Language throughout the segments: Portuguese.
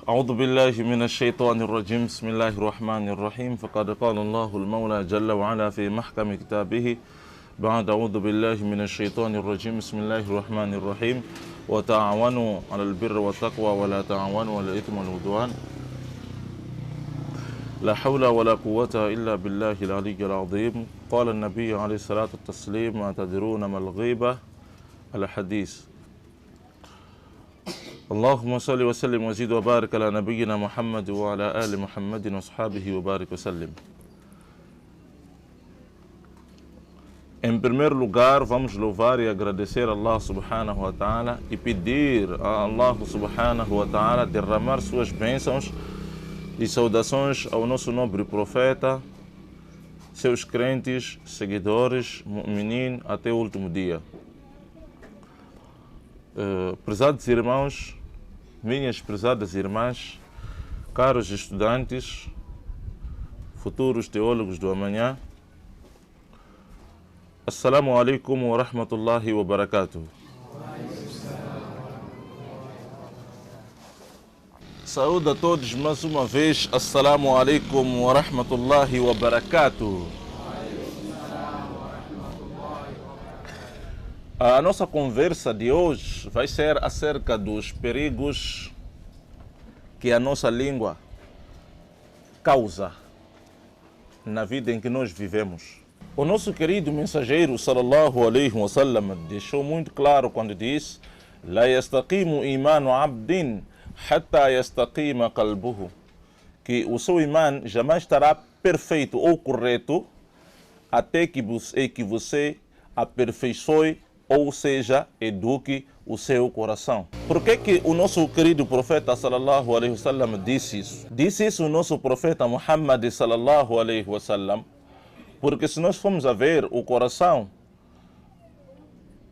أعوذ بالله من الشيطان الرجيم بسم الله الرحمن الرحيم فقد قال الله المولى جل وعلا في محكم كتابه بعد أعوذ بالله من الشيطان الرجيم بسم الله الرحمن الرحيم وتعاونوا على البر والتقوى ولا تعاونوا على الإثم والعدوان لا حول ولا قوة إلا بالله العلي العظيم قال النبي عليه الصلاة والتسليم ما تدرون ما الغيبة الحديث اللهم صل وسلم وزيد وبارك على نبينا محمد وعلى آل محمد وأصحابه وبارك وسلم. Em primeiro lugar, vamos louvar e agradecer a Allah subhanahu wa ta'ala e pedir a Allah subhanahu wa ta'ala derramar suas bênçãos e saudações ao nosso nobre profeta, seus crentes, seguidores, mu'minin, até o último dia. Prezados irmãos, minhas prezadas irmãs, caros estudantes, futuros teólogos do amanhã, Assalamu alaikum wa rahmatullahi wa barakatuh. Saúde a todos mais uma vez, Assalamu alaikum wa rahmatullahi wa barakatuh. A nossa conversa de hoje vai ser acerca dos perigos que a nossa língua causa na vida em que nós vivemos. O nosso querido mensageiro sallallahu alaihi wa sallam deixou muito claro quando diz: "La yastaqimu imanu abdin hatta yastaqima qalbuhu", que o seu imã jamais estará perfeito ou correto até que você aperfeiçoe, ou seja, eduque o seu coração. Por que o nosso querido profeta sallallahu alaihi wasallam disse isso? Disse isso o nosso profeta Muhammad sallallahu alaihi wasallam, porque se nós formos a ver, o coração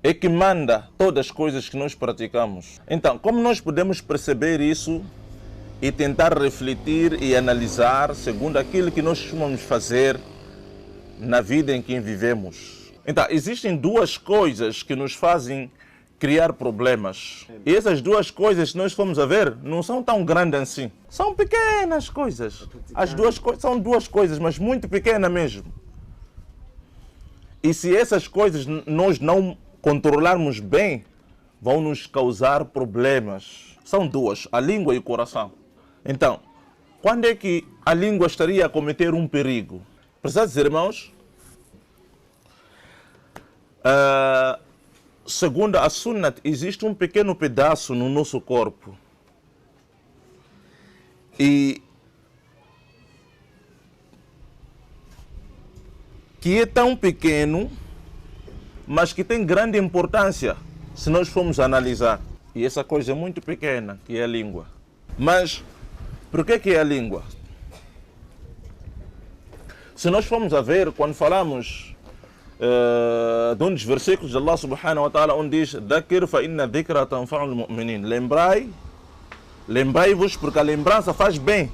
é que manda todas as coisas que nós praticamos. Então, como nós podemos perceber isso e tentar refletir e analisar segundo aquilo que nós costumamos fazer na vida em que vivemos? Então, existem duas coisas que nos fazem criar problemas. E essas duas coisas, se nós formos a ver, não são tão grandes assim. São pequenas coisas. As duas são duas coisas, mas muito pequenas mesmo. E se essas coisas nós não controlarmos bem, vão nos causar problemas. São duas, a língua e o coração. Então, quando é que a língua estaria a cometer um perigo? Prezados irmãos, segundo a Sunnat, existe um pequeno pedaço no nosso corpo e que é tão pequeno, mas que tem grande importância se nós formos analisar. E essa coisa é muito pequena, que é a língua. Mas por que é a língua? Se nós formos a ver, quando falamos de um dos versículos de Allah subhanahu wa ta'ala, onde diz: "Dhakir fa inna dhikra tanfa'ul mu'minin", lembrai-vos, porque a lembrança faz bem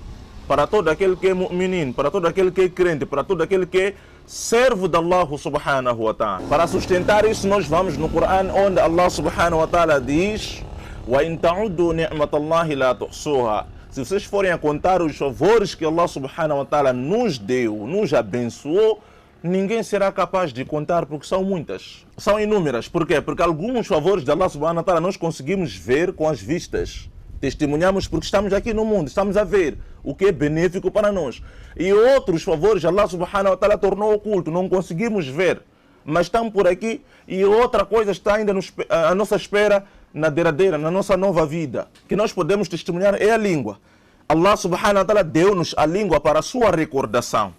para todo aquele que é mu'minin, para todo aquele que é crente, para todo aquele que é servo de Allah subhanahu wa ta'ala. Para sustentar isso, nós vamos no Coran, onde Allah subhanahu wa ta'ala diz: "Wa in ta'uddu ni'matallahi la tuhsuha", se vocês forem a contar os favores que Allah subhanahu wa ta'ala nos deu, nos abençoou, ninguém será capaz de contar, porque são muitas, são inúmeras. Por quê? Porque alguns favores de Allah subhanahu wa ta'ala nós conseguimos ver com as vistas, testemunhamos porque estamos aqui no mundo, estamos a ver o que é benéfico para nós. E outros favores de Allah subhanahu wa ta'ala tornou oculto, não conseguimos ver, mas estão por aqui. E outra coisa está ainda à nossa espera, na derradeira, na nossa nova vida, que nós podemos testemunhar, é a língua. Allah subhanahu wa ta'ala deu-nos a língua para a sua recordação.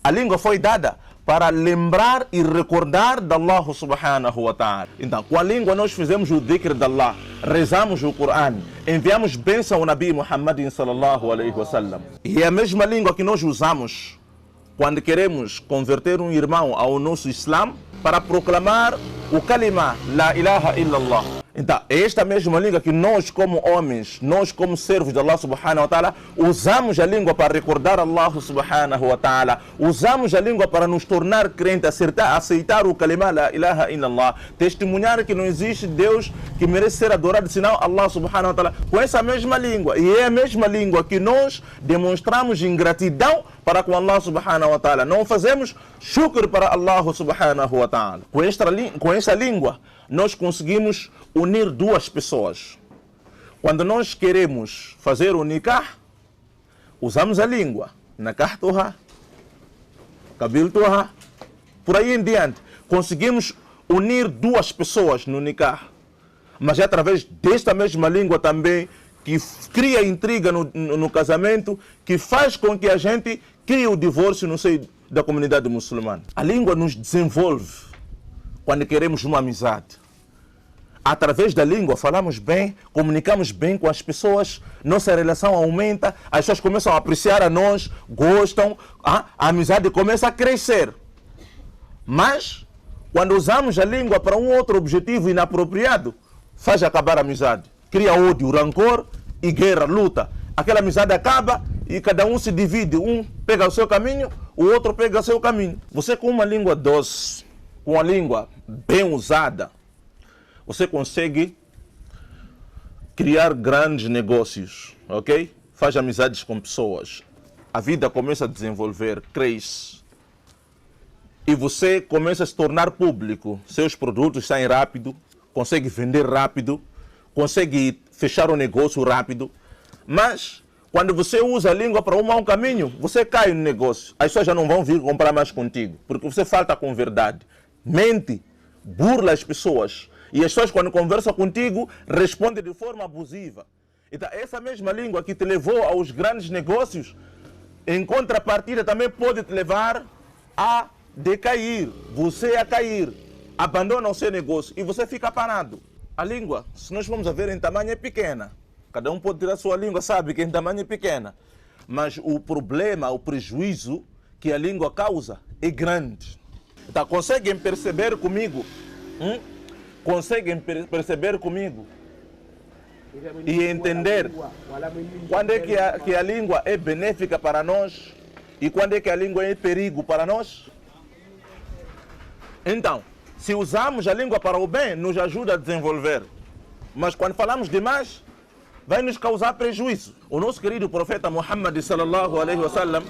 A língua foi dada para lembrar e recordar de Allah subhanahu wa ta'ala. Então, com a língua nós fizemos o dhikr de Allah, rezamos o Coran, enviamos bênção ao Nabi Muhammad sallallahu alaihi wasallam. E é a mesma língua que nós usamos quando queremos converter um irmão ao nosso Islã, para proclamar o kalima La ilaha illallah. Então, é esta mesma língua que nós como homens, nós como servos de Allah subhanahu wa ta'ala, usamos a língua para recordar Allah subhanahu wa ta'ala, usamos a língua para nos tornar crentes, aceitar o kalima la ilaha illallah, testemunhar que não existe Deus que merece ser adorado senão Allah subhanahu wa ta'ala, com essa mesma língua. E é a mesma língua que nós demonstramos ingratidão para com Allah subhanahu wa ta'ala. Não fazemos shukr para Allah subhanahu wa ta'ala. Com essa língua, nós conseguimos unir duas pessoas. Quando nós queremos fazer o nikah, usamos a língua. Nakah tuha, kabil tuha, por aí em diante. Conseguimos unir duas pessoas no nikah. Mas é através desta mesma língua também que cria intriga no casamento, que faz com que a gente crie o divórcio no seio da comunidade muçulmana. A língua nos desenvolve quando queremos uma amizade. Através da língua falamos bem, comunicamos bem com as pessoas, nossa relação aumenta, as pessoas começam a apreciar a nós, gostam, a amizade começa a crescer. Mas, quando usamos a língua para um outro objetivo inapropriado, faz acabar a amizade. Cria ódio, rancor e guerra, luta. Aquela amizade acaba e cada um se divide. Um pega o seu caminho, o outro pega o seu caminho. Você com uma língua doce, com uma língua bem usada, você consegue criar grandes negócios, ok? Faz amizades com pessoas. A vida começa a desenvolver, cresce. E você começa a se tornar público. Seus produtos saem rápido, consegue vender rápido, consegue fechar o negócio rápido. Mas, quando você usa a língua para um mau caminho, você cai no negócio. As pessoas já não vão vir comprar mais contigo, porque você falta com verdade. Mente, burla as pessoas. E as pessoas, quando conversam contigo, respondem de forma abusiva. Então, essa mesma língua que te levou aos grandes negócios, em contrapartida, também pode te levar a decair, você a cair. Abandona o seu negócio e você fica parado. A língua, se nós formos a ver em tamanho, é pequena. Cada um pode tirar a sua língua, sabe que em tamanho é pequena. Mas o problema, o prejuízo que a língua causa é grande. Então, conseguem perceber comigo? Conseguem perceber comigo e entender quando é que a língua é benéfica para nós e quando é que a língua é perigo para nós? Então, se usamos a língua para o bem, nos ajuda a desenvolver. Mas quando falamos demais, vai nos causar prejuízo. O nosso querido profeta Muhammad sallallahu alaihi wasallam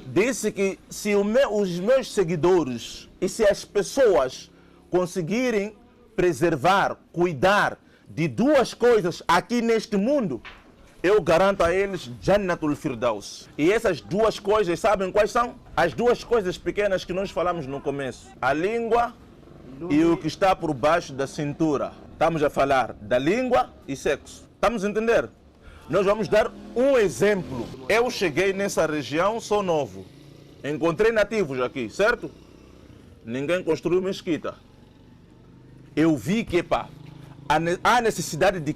disse que se os meus seguidores e se as pessoas conseguirem preservar, cuidar de duas coisas aqui neste mundo, eu garanto a eles Jannatul Firdaus. E essas duas coisas, sabem quais são? As duas coisas pequenas que nós falamos no começo. A língua e o que está por baixo da cintura. Estamos a falar da língua e sexo. Estamos a entender? Nós vamos dar um exemplo. Eu cheguei nessa região, sou novo. Encontrei nativos aqui, certo? Ninguém construiu mesquita. Eu vi que há necessidade de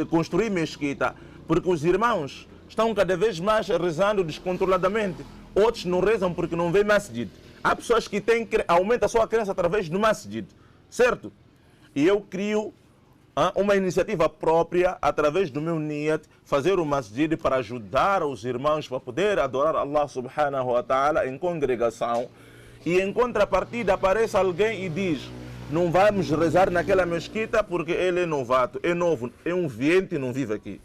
construir mesquita, porque os irmãos estão cada vez mais rezando descontroladamente. Outros não rezam porque não vê masjid. Há pessoas que aumentam a sua crença através do masjid, certo? E eu crio uma iniciativa própria, através do meu niyat, fazer o masjid para ajudar os irmãos para poder adorar Allah subhanahu wa ta'ala em congregação. E em contrapartida aparece alguém e diz: não vamos rezar naquela mesquita porque ele é novato, é novo, é um viente e não vive aqui.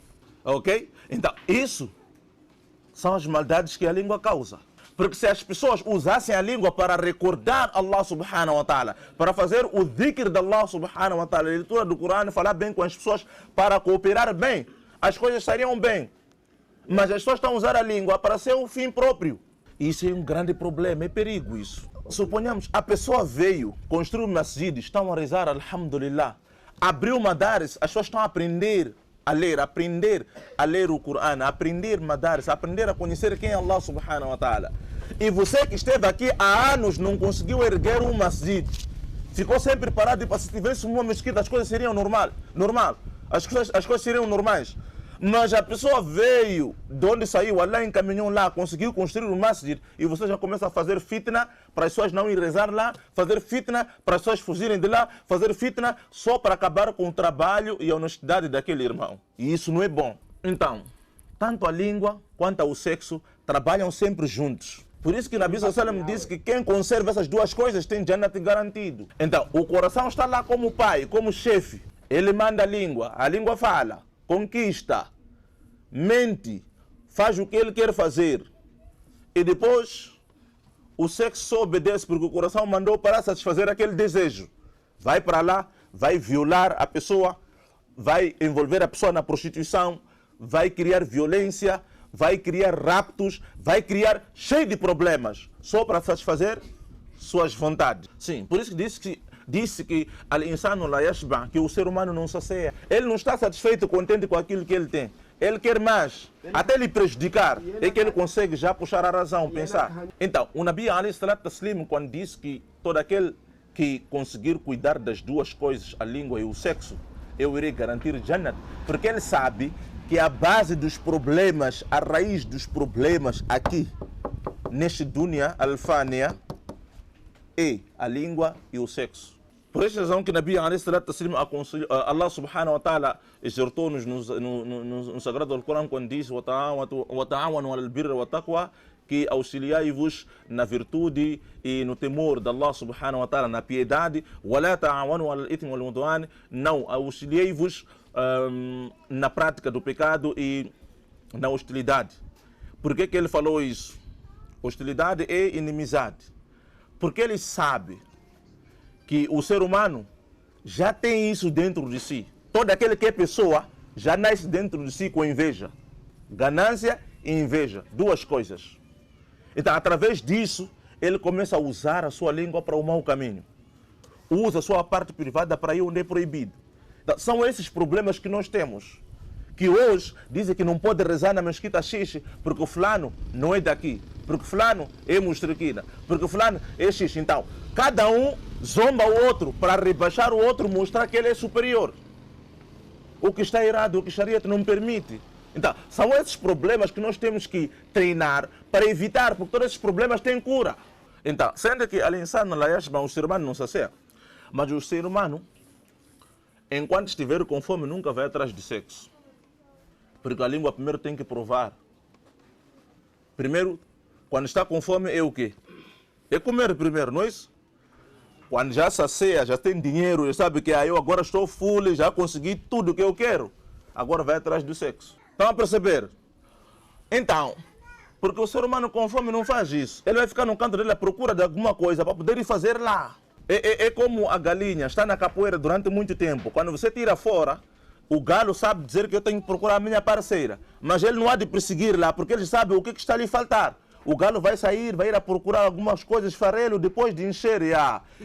Ok? Então, isso são as maldades que a língua causa. Porque se as pessoas usassem a língua para recordar Allah subhanahu wa ta'ala, para fazer o dhikr de Allah subhanahu wa ta'ala, a leitura do Corão, falar bem com as pessoas, para cooperar bem, as coisas estariam bem. Mas as pessoas estão a usar a língua para ser um fim próprio. Isso é um grande problema, é perigo isso. Suponhamos, a pessoa veio, construiu um masjid, estão a rezar, alhamdulillah, abriu madaris, as pessoas estão a aprender a ler o Corão, a aprender madaris, a aprender a conhecer quem é Allah subhanahu wa ta'ala. E você que esteve aqui há anos não conseguiu erguer um masjid, ficou sempre parado, e se tivesse uma mesquita as coisas seriam normal. As coisas seriam normais. Mas a pessoa veio de onde saiu, Allah encaminhou lá, conseguiu construir um masjid e você já começa a fazer fitna para as pessoas não irem rezar lá, fazer fitna para as pessoas fugirem de lá, fazer fitna só para acabar com o trabalho e a honestidade daquele irmão. E isso não é bom. Então, tanto a língua quanto o sexo trabalham sempre juntos. Por isso que Nabi Sallallahu Alaihi Wasallam disse que quem conserva essas duas coisas tem Jannat garantido. Então, o coração está lá como pai, como chefe. Ele manda a língua fala, conquista, mente, faz o que ele quer fazer. E depois, o sexo só obedece porque o coração mandou para satisfazer aquele desejo. Vai para lá, vai violar a pessoa, vai envolver a pessoa na prostituição, vai criar violência, vai criar raptos, vai criar cheio de problemas, só para satisfazer suas vontades. Sim, por isso que disse que al-insanu la yashba, que o ser humano não sacia. Ele não está satisfeito, contente com aquilo que ele tem. Ele quer mais, até lhe prejudicar. É que ele consegue já puxar a razão, pensar. Então, o Nabi alayhi salatu taslim, quando disse que todo aquele que conseguir cuidar das duas coisas, a língua e o sexo, eu irei garantir Jannat, porque ele sabe que a base dos problemas, a raiz dos problemas aqui, neste dunya al-fania, é a língua e o sexo. Por esta razão que Nabi alayhi salatu taslim aconselhou, Allah subhanahu wa ta'ala exortou-nos no Sagrado Alcorão quando diz wa ta'awanu alal birri wa taqwa, que auxiliai-vos na virtude e no temor de Allah subhanahu wa ta'ala, na piedade, wa la ta'awanu alal ithmi wal udwan, não auxiliai-vos na prática do pecado e na hostilidade. Por que ele falou isso? Hostilidade é inimizade. Porque ele sabe que o ser humano já tem isso dentro de si. Todo aquele que é pessoa já nasce dentro de si com inveja. Ganância e inveja, duas coisas. Então, através disso, ele começa a usar a sua língua para o mau caminho. Usa a sua parte privada para ir onde é proibido. Então, são esses problemas que nós temos. Que hoje dizem que não pode rezar na mesquita X porque o fulano não é daqui, porque o fulano é mushriquina, porque o fulano é X. Então, cada um zomba o outro para rebaixar o outro, mostrar que ele é superior. O que está errado, o que a Sharia não permite. Então, são esses problemas que nós temos que treinar para evitar, porque todos esses problemas têm cura. Então, sendo que al-insanu la yashba, o ser humano não sacia, mas o ser humano, enquanto estiver com fome, nunca vai atrás de sexo. Porque a língua primeiro tem que provar. Primeiro, quando está com fome, é o quê? É comer primeiro, não é isso? Quando já sacia, já tem dinheiro, já sabe que eu agora estou full, já consegui tudo que eu quero. Agora vai atrás do sexo. Estão a perceber? Então, porque o ser humano com fome não faz isso. Ele vai ficar no canto dele à procura de alguma coisa para poder ir fazer lá. É como a galinha, está na capoeira durante muito tempo. Quando você tira fora, o galo sabe dizer que eu tenho que procurar a minha parceira. Mas ele não há de perseguir lá, porque ele sabe o que está lhe faltar. O galo vai sair, vai ir a procurar algumas coisas, farelo, depois de encher.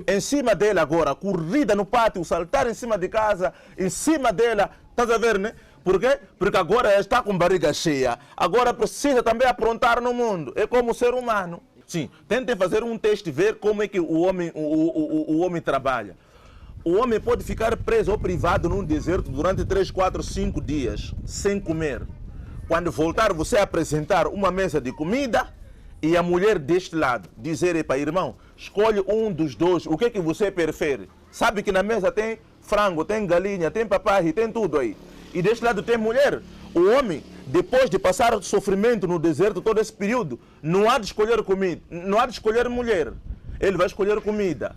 Em cima dele agora, corrida no pátio, saltar em cima de casa, em cima dela. Estás a ver, né? Por quê? Porque agora está com barriga cheia. Agora precisa também aprontar no mundo. É como o ser humano. Sim, tentem fazer um teste, ver como é que o homem trabalha. O homem pode ficar preso ou privado num deserto durante 3, 4, 5 dias, sem comer. Quando voltar, você apresentar uma mesa de comida e a mulher deste lado dizer, epa, irmão, escolhe um dos dois, o que é que você prefere? Sabe que na mesa tem frango, tem galinha, tem papai, tem tudo aí. E deste lado tem mulher. O homem, depois de passar sofrimento no deserto todo esse período, não há de escolher comida, não há de escolher mulher. Ele vai escolher comida.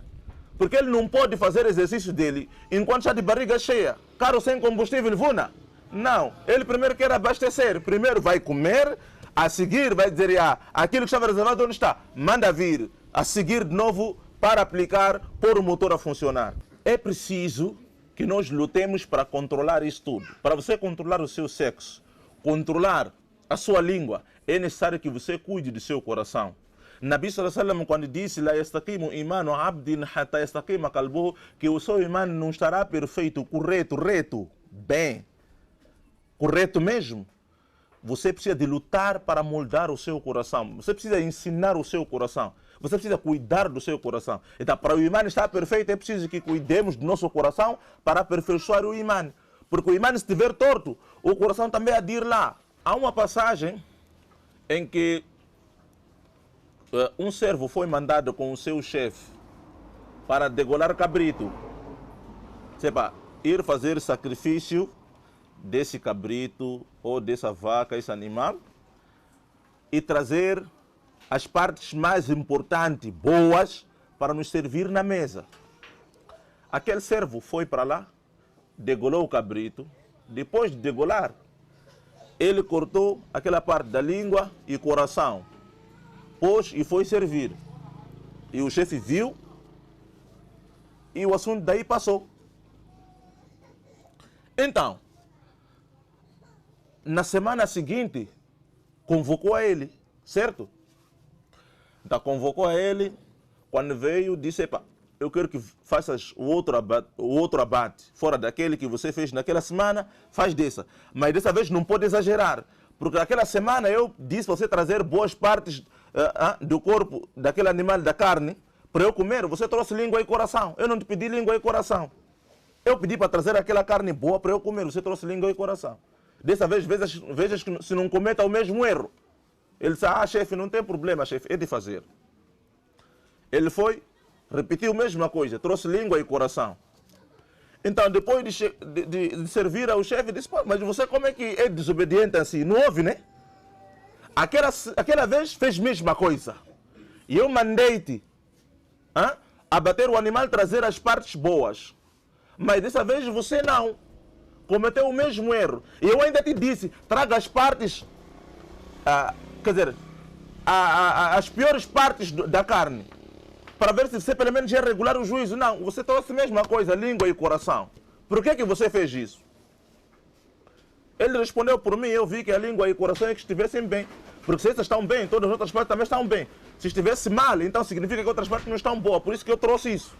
Porque ele não pode fazer exercício dele enquanto está de barriga cheia. Carro sem combustível, vuna? Não. Ele primeiro quer abastecer. Primeiro vai comer, a seguir vai dizer, aquilo que estava reservado onde está? Manda vir. A seguir de novo para aplicar, pôr o motor a funcionar. É preciso que nós lutemos para controlar isso tudo. Para você controlar o seu sexo, controlar a sua língua, é necessário que você cuide do seu coração. Nabi sallallahu alaihi wasallam, quando disse la yastaqimu imanu abdin hatta yastaqima qalbuhu, que o seu imã não estará perfeito, correto, reto, bem, correto mesmo. Você precisa de lutar para moldar o seu coração. Você precisa ensinar o seu coração. Você precisa cuidar do seu coração. Então, para o imã estar perfeito, é preciso que cuidemos do nosso coração para aperfeiçoar o imã. Porque o imã, se estiver torto, o coração também há de ir lá. Há uma passagem em que um servo foi mandado com o seu chefe para degolar cabrito. Sepa, ir fazer sacrifício desse cabrito ou dessa vaca, esse animal, e trazer as partes mais importantes, boas, para nos servir na mesa. Aquele servo foi para lá, degolou o cabrito. Depois de degolar, ele cortou aquela parte da língua e coração, pôs e foi servir. E o chefe viu e o assunto daí passou. Então, na semana seguinte, convocou a ele, certo? Então, convocou a ele, quando veio, disse, epa, eu quero que faças o outro abate, fora daquele que você fez naquela semana, faz dessa. Mas dessa vez não pode exagerar, porque naquela semana eu disse para você trazer boas partes do corpo daquele animal, da carne, para eu comer. Você trouxe língua e coração. Eu não te pedi língua e coração. Eu pedi para trazer aquela carne boa para eu comer. Você trouxe língua e coração. Dessa vez, veja que se não cometa o mesmo erro. Ele disse, chefe, não tem problema, chefe, é de fazer. Ele foi, repetiu a mesma coisa, trouxe língua e coração. Então, depois de servir ao chefe, disse, mas você como é que é desobediente assim? Não houve, né? Aquela vez fez a mesma coisa. E eu mandei-te abater o animal, trazer as partes boas. Mas dessa vez você não. Cometeu o mesmo erro. E eu ainda te disse, traga as partes, as piores partes da carne, para ver se você pelo menos ia regular o juízo. Não, você trouxe a mesma coisa, língua e coração. Por que você fez isso? Ele respondeu por mim, eu vi que a língua e o coração é que estivessem bem. Porque se essas estão bem, todas as outras partes também estão bem. Se estivesse mal, então significa que outras partes não estão boas. Por isso que eu trouxe isso.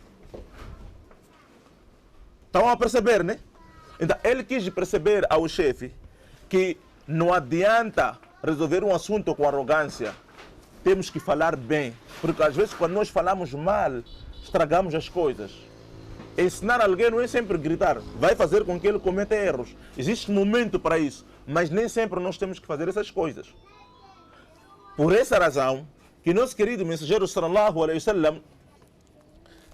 Estão a perceber, né? Então, ele quis perceber ao chefe que não adianta resolver um assunto com arrogância. Temos que falar bem. Porque às vezes quando nós falamos mal, estragamos as coisas. Ensinar alguém não é sempre gritar. Vai fazer com que ele cometa erros. Existe um momento para isso. Mas nem sempre nós temos que fazer essas coisas. Por essa razão, que nosso querido mensageiro sallallahu alaihi wasallam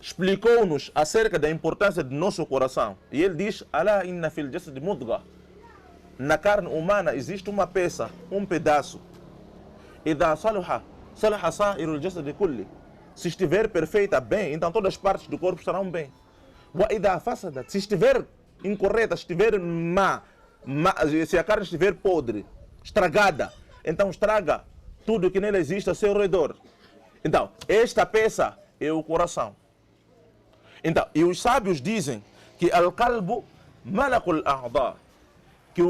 explicou-nos acerca da importância do nosso coração. E ele diz, Alá inna fil jasad mudghah. Na carne humana existe uma peça, um pedaço. Idha salaha, salaha sa'irul jasad kulli. Se estiver perfeita, bem, então todas as partes do corpo estarão bem. Wa idha fasadat, se estiver incorreta, se estiver má, se a carne estiver podre, estragada, então estraga tudo que nela existe ao seu redor. Então, esta peça é o coração. Então, e os sábios dizem que al-qalbu malakul a'dha, que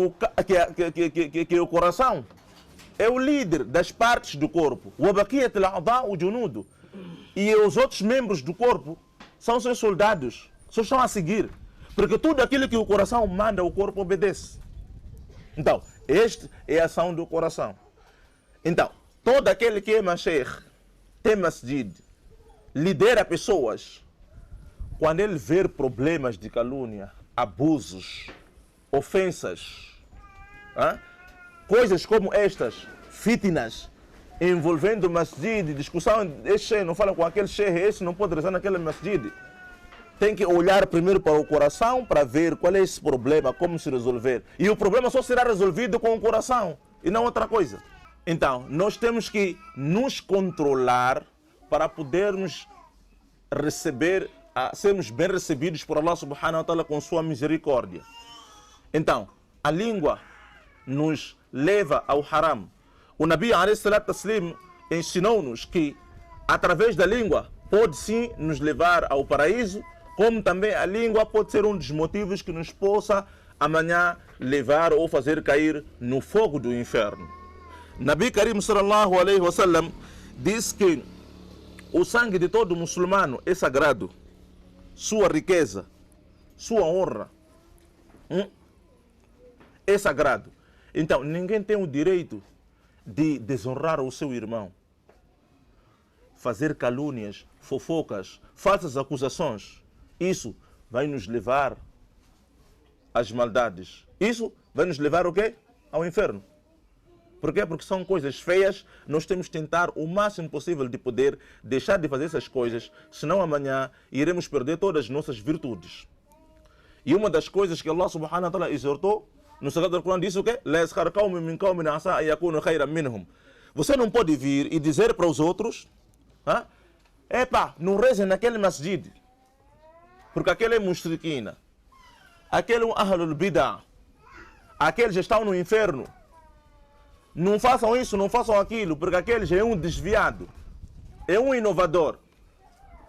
o coração é o líder das partes do corpo. Wa baqiyat al-a'dha junudu. E os outros membros do corpo são seus soldados, só estão a seguir. Porque tudo aquilo que o coração manda, o corpo obedece. Então, esta é a ação do coração. Então, todo aquele que é masheikh, tem masjid, lidera pessoas, quando ele ver problemas de calúnia, abusos, ofensas, coisas como estas, fitnas, envolvendo masjid, discussão, esse sheikh não fala com aquele sheikh, esse não pode rezar naquele masjid. Tem que olhar primeiro para o coração para ver qual é esse problema, como se resolver. E o problema só será resolvido com o coração e não outra coisa. Então, nós temos que nos controlar para podermos receber, sermos bem recebidos por Allah subhanahu wa ta'ala com sua misericórdia. Então, a língua nos leva ao haram. O Nabi alayhi salatu taslim ensinou-nos que através da língua pode sim nos levar ao paraíso, como também a língua pode ser um dos motivos que nos possa amanhã levar ou fazer cair no fogo do inferno. Nabi Karim sallallahu alaihi wasallam diz que o sangue de todo muçulmano é sagrado, sua riqueza, sua honra é sagrado. Então ninguém tem o direito de desonrar o seu irmão, fazer calúnias, fofocas, falsas acusações. Isso vai nos levar as maldades. Isso vai nos levar ao quê? Ao inferno. Por quê? Porque são coisas feias. Nós temos que tentar o máximo possível de poder deixar de fazer essas coisas, senão amanhã iremos perder todas as nossas virtudes. E uma das coisas que Allah subhanahu wa ta'ala exortou no Sagrado Alcorão disse o quê? Você não pode vir e dizer para os outros, epa, não rezem naquele masjid, porque aquele é mushriquina, aquele é um ahlul bid'ah, aqueles estão no inferno. Não façam isso, não façam aquilo, porque aquele já é um desviado, é um inovador.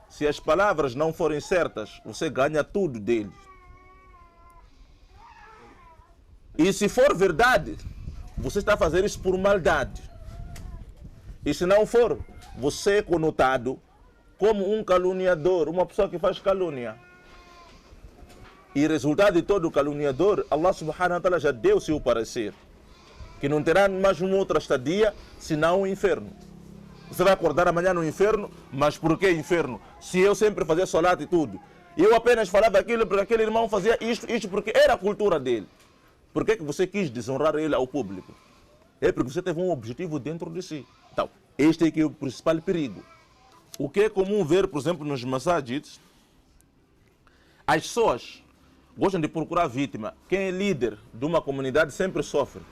Se as palavras não forem certas, você ganha tudo dele. E se for verdade, você está a fazer isso por maldade. E se não for, você é conotado como um caluniador, uma pessoa que faz calúnia. E resultado de todo caluniador, Allah subhanahu wa ta'ala já deu seu parecer, que não terá mais uma outra estadia, senão o inferno. Você vai acordar amanhã no inferno, mas por que inferno? Se eu sempre fazia salat e tudo. Eu apenas falava aquilo porque aquele irmão fazia isto porque era a cultura dele. Por que você quis desonrar ele ao público? É porque você teve um objetivo dentro de si. Então, este aqui é o principal perigo. O que é comum ver, por exemplo, nos masajids, as pessoas gostam de procurar vítima. Quem é líder de uma comunidade sempre sofre.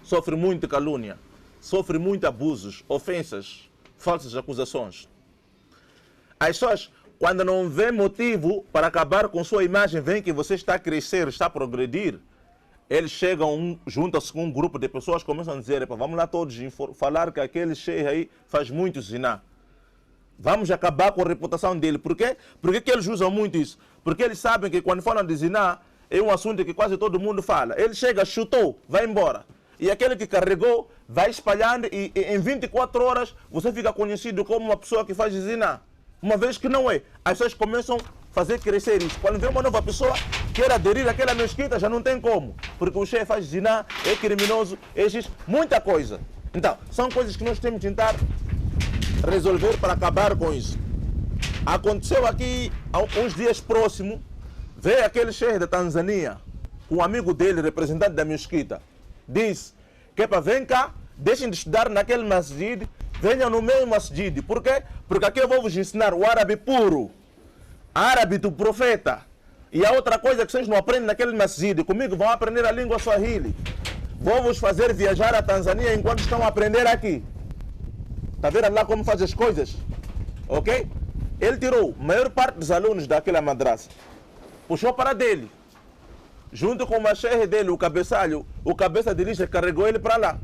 Sofre muita calúnia, sofre muitos abusos, ofensas, falsas acusações. As pessoas, quando não vê motivo para acabar com sua imagem, veem que você está a crescer, está a progredir, eles chegam, juntam-se com um grupo de pessoas, começam a dizer, vamos lá todos falar que aquele cheio aí faz muito ziná. Vamos acabar com a reputação dele. Por quê? Por que eles usam muito isso? Porque eles sabem que quando falam de ziná, é um assunto que quase todo mundo fala. Ele chega, chutou, vai embora. E aquele que carregou vai espalhando e em 24 horas você fica conhecido como uma pessoa que faz ziná. Uma vez que não é. As pessoas começam a fazer crescer isso. Quando vê uma nova pessoa quer aderir àquela mesquita, já não tem como. Porque o chefe faz ziná, é criminoso, existe muita coisa. Então, são coisas que nós temos que tentar resolver para acabar com isso. Aconteceu aqui, há uns dias próximos, veio aquele chefe da Tanzânia, um amigo dele, representante da mesquita, disse que vem cá, deixem de estudar naquele masjid, venham no meu masjid. Por quê? Porque aqui eu vou vos ensinar o árabe puro, árabe do profeta. E a outra coisa que vocês não aprendem naquele masjid, comigo vão aprender a língua swahili. Vou vos fazer viajar à Tanzânia enquanto estão a aprender aqui. Está vendo lá como faz as coisas? Ok? Ele tirou a maior parte dos alunos daquela madraça, puxou para dele, junto com o machehe dele, o cabeçalho, o cabeça de lista, carregou ele para lá.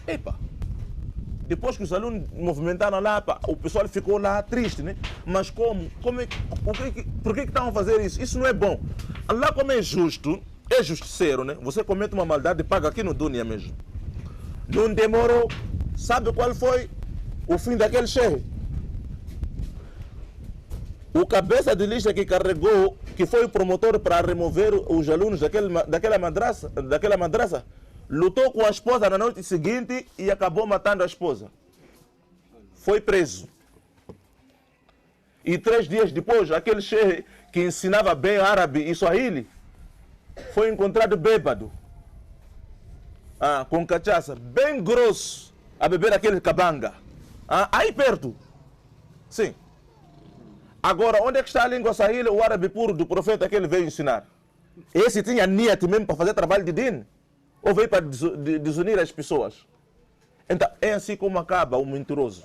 Epa! Depois que os alunos movimentaram lá, o pessoal ficou lá triste, né? Mas como por que estão a fazer isso? Isso não é bom. Allah, como é justo, é justiceiro, né? Você comete uma maldade e paga aqui no dunya mesmo. Não demorou. Sabe qual foi o fim daquele chefe? O cabeça de lista que carregou, que foi o promotor para remover os alunos daquela madraça, lutou com a esposa na noite seguinte e acabou matando a esposa. Foi preso. E 3 dias depois, aquele chefe que ensinava bem árabe e swahili foi encontrado bêbado, com cachaça, bem grosso, a beber aquele cabanga. Aí perto. Sim. Agora, onde é que está a língua swahili, o árabe puro do profeta que ele veio ensinar? Esse tinha niyat mesmo para fazer trabalho de din? Ou veio para desunir as pessoas? Então, é assim como acaba o mentiroso.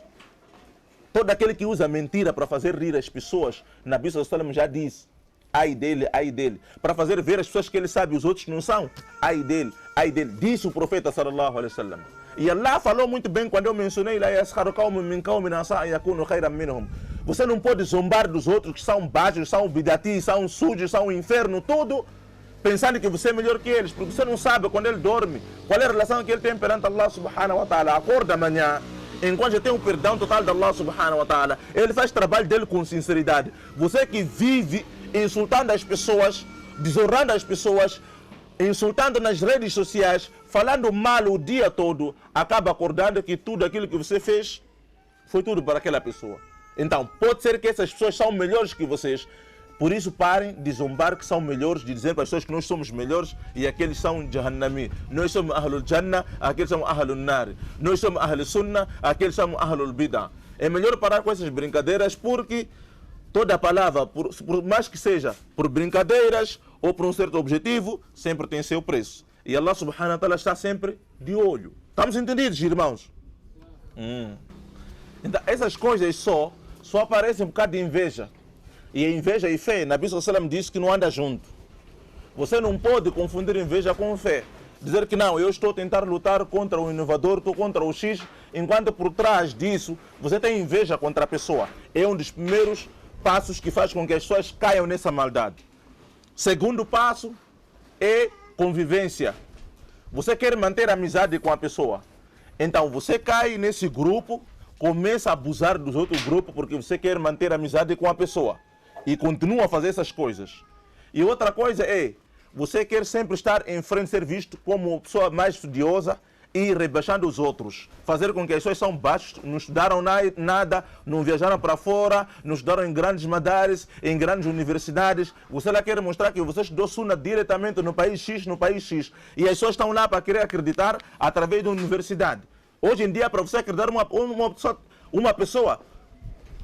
Todo aquele que usa mentira para fazer rir as pessoas, Nabi sallallahu alaihi wasallam já disse, ai dele, ai dele. Para fazer ver as pessoas que ele sabe, os outros não são, ai dele, ai dele. Disse o profeta sallallahu alaihi wasallam. E Allah falou muito bem quando eu mencionei lá, você não pode zombar dos outros que são baixos, são bidatis, são sujos, são inferno, tudo, pensando que você é melhor que eles, porque você não sabe quando ele dorme, qual é a relação que ele tem perante Allah subhanahu wa ta'ala. Acorda amanhã, enquanto já tem o perdão total de Allah subhanahu wa ta'ala, ele faz o trabalho dele com sinceridade. Você que vive insultando as pessoas, desonrando as pessoas, insultando nas redes sociais, falando mal o dia todo, acaba acordando que tudo aquilo que você fez foi tudo para aquela pessoa. Então, pode ser que essas pessoas são melhores que vocês, Por isso parem de zombar que são melhores, de dizer para as pessoas que nós somos melhores e aqueles são Jahannami. Nós somos Ahlul Jannah, aqueles são Ahlul Nar. Nós somos Ahlul Sunnah, aqueles são Ahlul Bidah. É melhor parar com essas brincadeiras porque toda palavra, por mais que seja por brincadeiras ou por um certo objetivo, sempre tem seu preço. E Allah subhanahu wa ta'ala está sempre de olho. Estamos entendidos, irmãos? Então, essas coisas só aparecem um bocado de inveja. E a inveja e fé, Nabi sallallahu alaihi wasallam disse que não anda junto. Você não pode confundir inveja com fé. Dizer que não, eu estou a tentar lutar contra o inovador, estou contra o X, enquanto por trás disso você tem inveja contra a pessoa. É um dos primeiros passos que faz com que as pessoas caiam nessa maldade. Segundo passo é convivência. Você quer manter amizade com a pessoa. Então você cai nesse grupo, começa a abusar dos outros grupos porque você quer manter amizade com a pessoa. E continua a fazer essas coisas. E outra coisa é, você quer sempre estar em frente, ser visto como uma pessoa mais estudiosa e rebaixando os outros. Fazer com que as pessoas são baixos, não estudaram nada, não viajaram para fora, não estudaram em grandes madares, em grandes universidades. Você lá quer mostrar que você estudou Sunna diretamente no país X, no país X. E as pessoas estão lá para querer acreditar através da universidade. Hoje em dia, para você acreditar uma pessoa,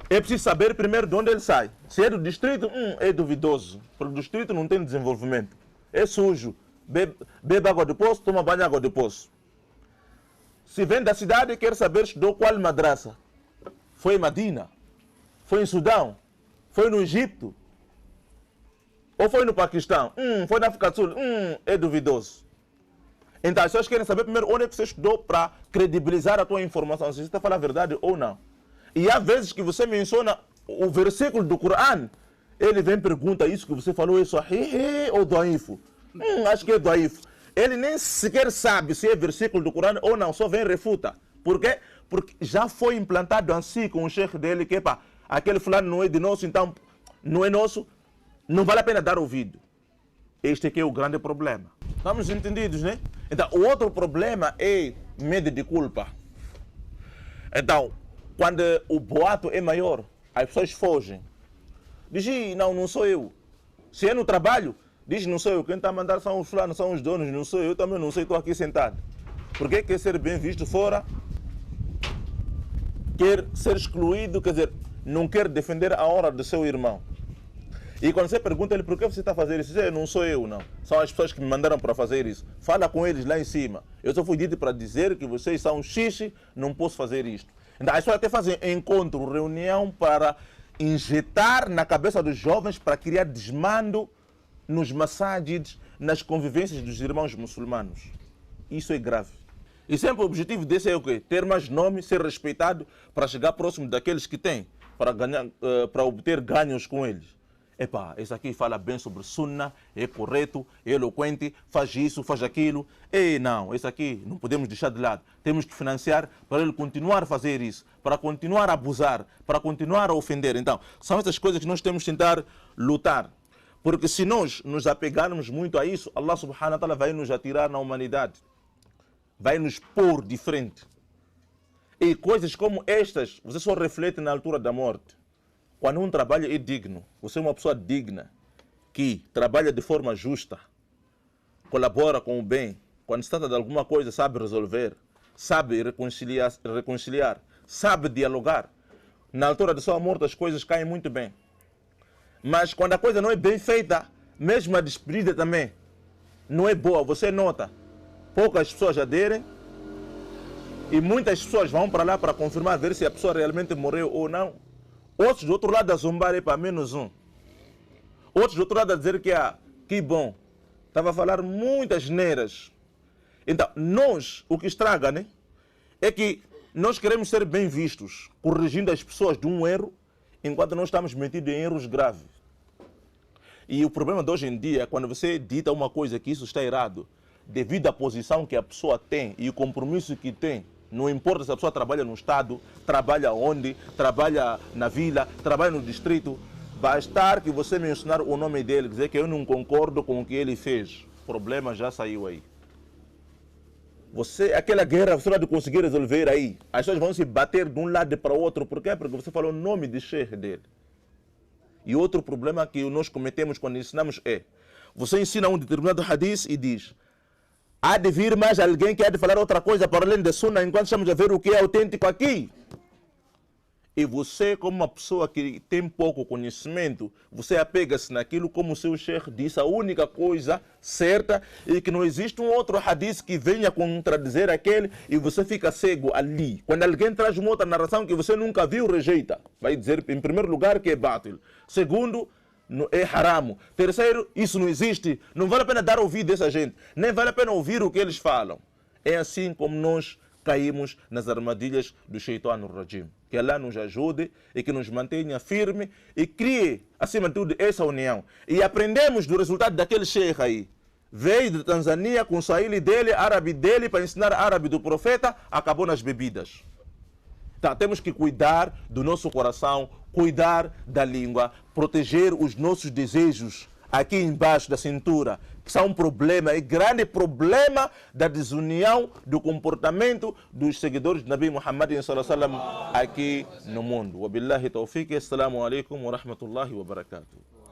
é preciso saber primeiro de onde ele sai. Se é do distrito, é duvidoso. Porque o distrito não tem desenvolvimento. É sujo. Bebe água de poço, toma banho de água de poço. Se vem da cidade, quer saber estudou qual madraça. Foi em Medina? Foi em Sudão? Foi no Egito? Ou foi no Paquistão? Foi na África do Sul? É duvidoso. Então as pessoas querem saber primeiro onde é que você estudou para credibilizar a tua informação, se você está falando a verdade ou não. E há vezes que você menciona o versículo do Coran, ele vem e pergunta, isso que você falou é sahih ou daif? Acho que é daif. Ele nem sequer sabe se é versículo do Coran ou não, só vem e refuta. Por quê? Porque já foi implantado assim com o chefe dele, que aquele fulano não é de nosso, então não é nosso, não vale a pena dar ouvido. Este aqui é o grande problema. Estamos entendidos, né? Então, o outro problema é medo de culpa. Então, quando o boato é maior, as pessoas fogem. Diz, não sou eu. Se é no trabalho, diz, não sou eu. Quem está a mandar são os fulanos, são os donos, não sou eu. Eu também não sei, estou aqui sentado. Porque quer ser bem visto fora, quer ser excluído, quer dizer, não quer defender a honra do seu irmão. E quando você pergunta ele por que você está fazendo isso, diz, não sou eu, não. São as pessoas que me mandaram para fazer isso. Fala com eles lá em cima. Eu só fui dito para dizer que vocês são xixi, não posso fazer isto. Então, as pessoas até fazem encontro, reunião para injetar na cabeça dos jovens para criar desmando nos massajids, nas convivências dos irmãos muçulmanos. Isso é grave. E sempre o objetivo desse é o quê? Ter mais nome, ser respeitado para chegar próximo daqueles que têm, para obter ganhos com eles. Epá, esse aqui fala bem sobre Sunna, é correto, é eloquente, faz isso, faz aquilo. E não, esse aqui não podemos deixar de lado. Temos que financiar para ele continuar a fazer isso, para continuar a abusar, para continuar a ofender. Então, são essas coisas que nós temos que tentar lutar. Porque se nós nos apegarmos muito a isso, Allah subhanahu wa ta'ala vai nos atirar na humanidade. Vai nos pôr de frente. E coisas como estas, você só reflete na altura da morte. Quando um trabalho é digno, você é uma pessoa digna, que trabalha de forma justa, colabora com o bem, quando se trata de alguma coisa sabe resolver, sabe reconciliar, sabe dialogar. Na altura de sua morte as coisas caem muito bem. Mas quando a coisa não é bem feita, mesmo a despedida também não é boa, você nota. Poucas pessoas aderem e muitas pessoas vão para lá para confirmar, ver se a pessoa realmente morreu ou não. Outros do outro lado a zombar é para menos um. Outros do outro lado a dizer que bom. Estava a falar muitas neiras. Então, nós, o que estraga, né? É que nós queremos ser bem vistos, corrigindo as pessoas de um erro, enquanto nós estamos metidos em erros graves. E o problema de hoje em dia é quando você dita uma coisa que isso está errado, devido à posição que a pessoa tem e o compromisso que tem. Não importa se a pessoa trabalha no estado, trabalha onde, trabalha na vila, trabalha no distrito. Bastar que você mencionar o nome dele, dizer que eu não concordo com o que ele fez. O problema já saiu aí. Aquela guerra você vai conseguir resolver aí. As pessoas vão se bater de um lado para o outro. Por quê? Porque você falou o nome de chefe dele. E outro problema que nós cometemos quando ensinamos é, você ensina um determinado hadith e diz, há de vir mais alguém que há de falar outra coisa para além da sunna, enquanto estamos a ver o que é autêntico aqui. E você, como uma pessoa que tem pouco conhecimento, você apega-se naquilo como o seu sheikh disse, a única coisa certa, e que não existe um outro hadith que venha contradizer aquele, e você fica cego ali. Quando alguém traz uma outra narração que você nunca viu, rejeita. Vai dizer, em primeiro lugar, que é bátil. Segundo, é haramo. Terceiro, isso não existe. Não vale a pena dar ouvido a essa gente. Nem vale a pena ouvir o que eles falam. É assim como nós caímos nas armadilhas do Shaitan Rajim. Que Allah nos ajude e que nos mantenha firme e crie, acima de tudo, essa união. E aprendemos do resultado daquele sheikh aí. Veio de Tanzânia com o Swahili dele, árabe dele, para ensinar árabe do profeta, acabou nas bebidas. Então, temos que cuidar do nosso coração, cuidar da língua, proteger os nossos desejos aqui embaixo da cintura, que são um problema, é grande problema da desunião do comportamento dos seguidores de Nabi Muhammad sallallahu alaihi wasallam aqui no mundo. Wabillahi tawfiq, assalamu alaikum wa rahmatullahi wa barakatuh.